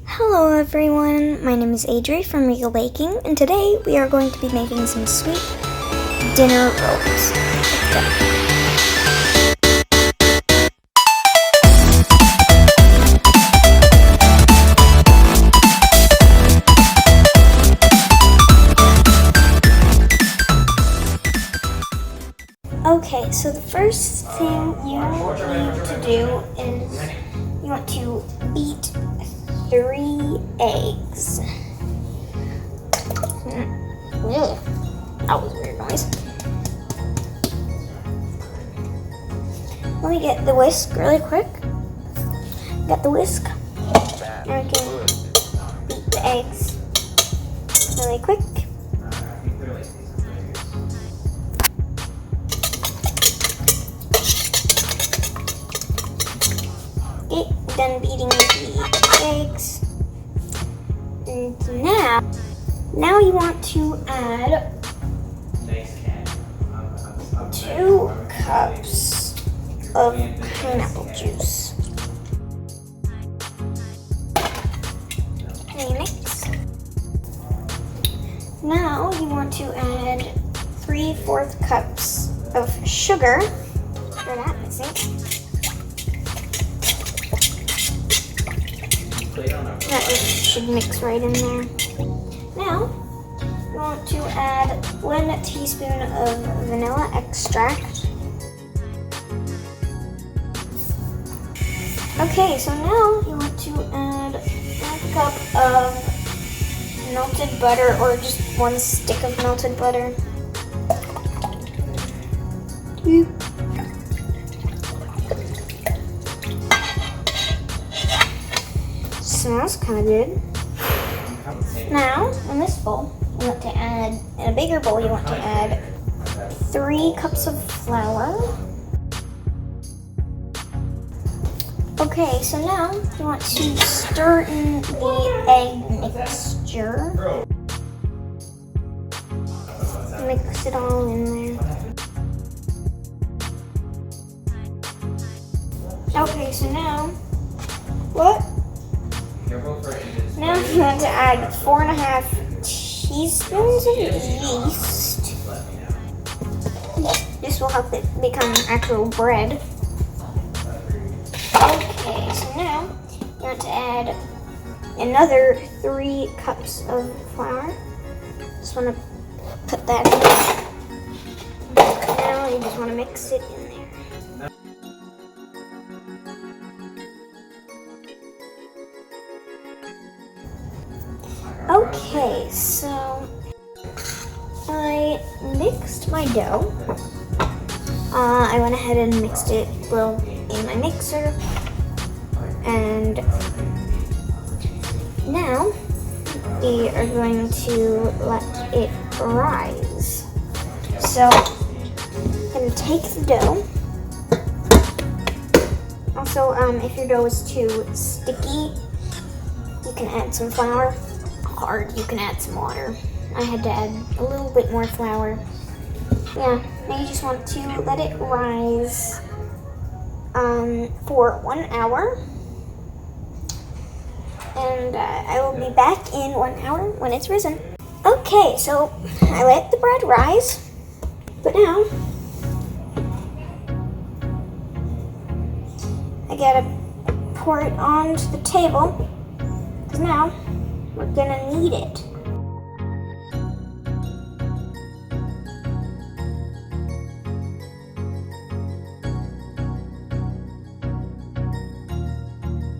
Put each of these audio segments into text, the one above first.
Hello everyone, my name is Adri from RegalBaking, and today we are going to be making some sweet dinner rolls. Okay, so the first thing you need to do is you want to beat 3 eggs. Ugh, that was a weird noise. Let me get the whisk really quick. Got the whisk. Now I can beat the eggs really quick. Okay, done beating the eggs. And now you want to add 2 cups of pineapple juice. And you mix. Now you want to add 3/4 cups of sugar. For that, I think. That should mix right in there. Now, you want to add 1 teaspoon of vanilla extract. Okay, so now you want to add 1 cup of melted butter, or just 1 stick of melted butter. Smells kind of good. Now, in this bowl, you want to add, in a bigger bowl, you want to add 3 cups of flour. Okay, so now you want to stir in the egg mixture. Mix it all in there. Okay, so now, now you want to add 4.5 teaspoons of yeast. This will help it become actual bread. Okay, so now you want to add another 3 cups of flour. Just want to put that in. Now you just want to mix it in there. Okay, so I mixed my dough. I went ahead and mixed it in my mixer, and now we are going to let it rise. So I'm going to take the dough. Also, if your dough is too sticky, you can add some flour. Hard, you can add some water. I had to add a little bit more flour. Yeah, now you just want to let it rise for 1 hour. And I will be back in 1 hour when it's risen. Okay, so I let the bread rise, but now I gotta pour it onto the table, because now we're gonna need it.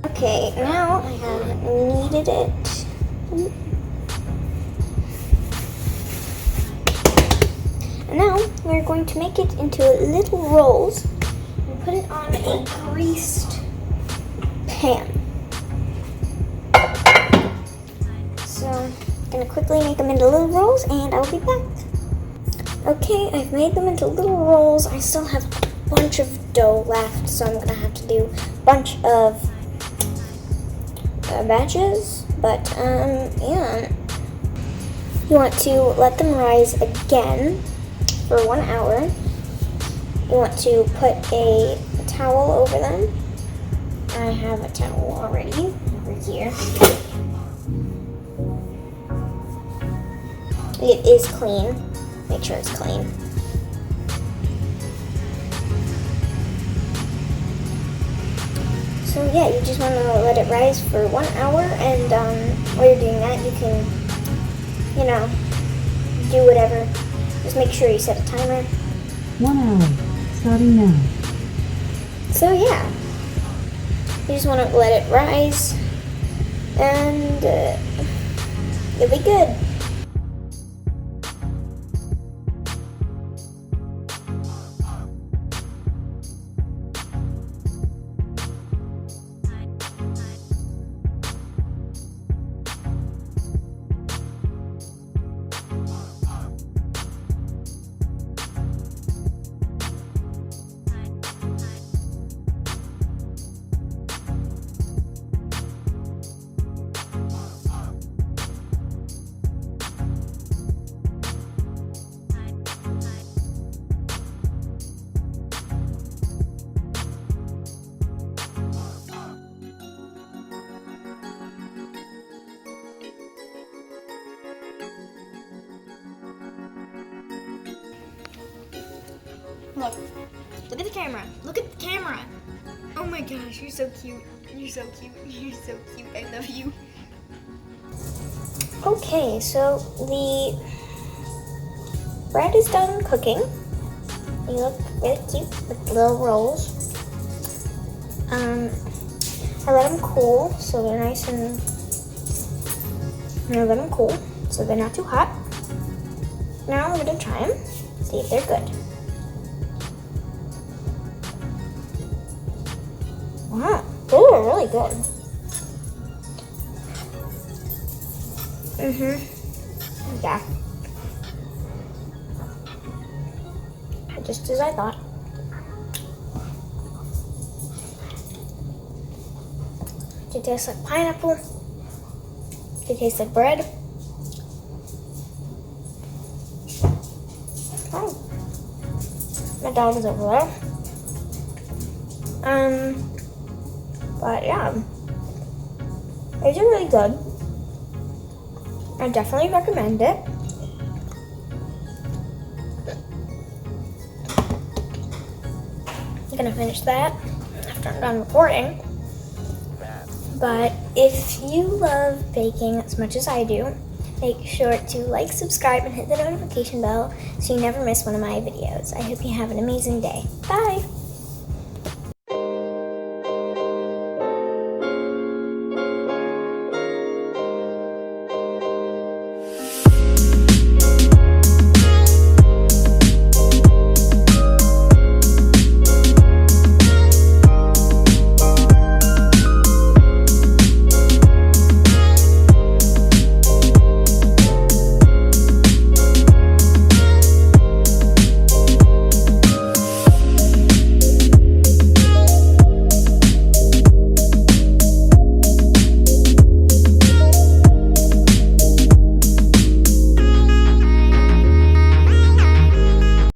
Okay, now I have kneaded it. And now we're going to make it into little rolls and put it on a greased pan. So I'm gonna quickly make them into little rolls, and I'll be back. Okay, I've made them into little rolls. I still have a bunch of dough left, so I'm gonna have to do a bunch of batches. But yeah, you want to let them rise again for 1 hour. You want to put a towel over them. I have a towel already over here. it is clean. Make sure it's clean. So yeah, you just want to let it rise for 1 hour, and while you're doing that, you can, do whatever. Just make sure you set a timer. 1 hour, starting now. So yeah, you just want to let it rise, and you'll be good. Look at the camera. Look at the camera. Oh my gosh, you're so cute. You're so cute. You're so cute. I love you. Okay, so the bread is done cooking. They look really cute with little rolls. I let them cool so they're nice and I let them cool so they're not too hot. Now I'm gonna try them, see if they're good. Wow, they were really good. Yeah. Just as I thought. They taste like pineapple. They taste like bread. Oh, my dog is over there. But yeah, these are really good. I definitely recommend it. I'm gonna finish that after I'm done recording. But if you love baking as much as I do, make sure to like, subscribe, and hit the notification bell so you never miss one of my videos. I hope you have an amazing day. Bye!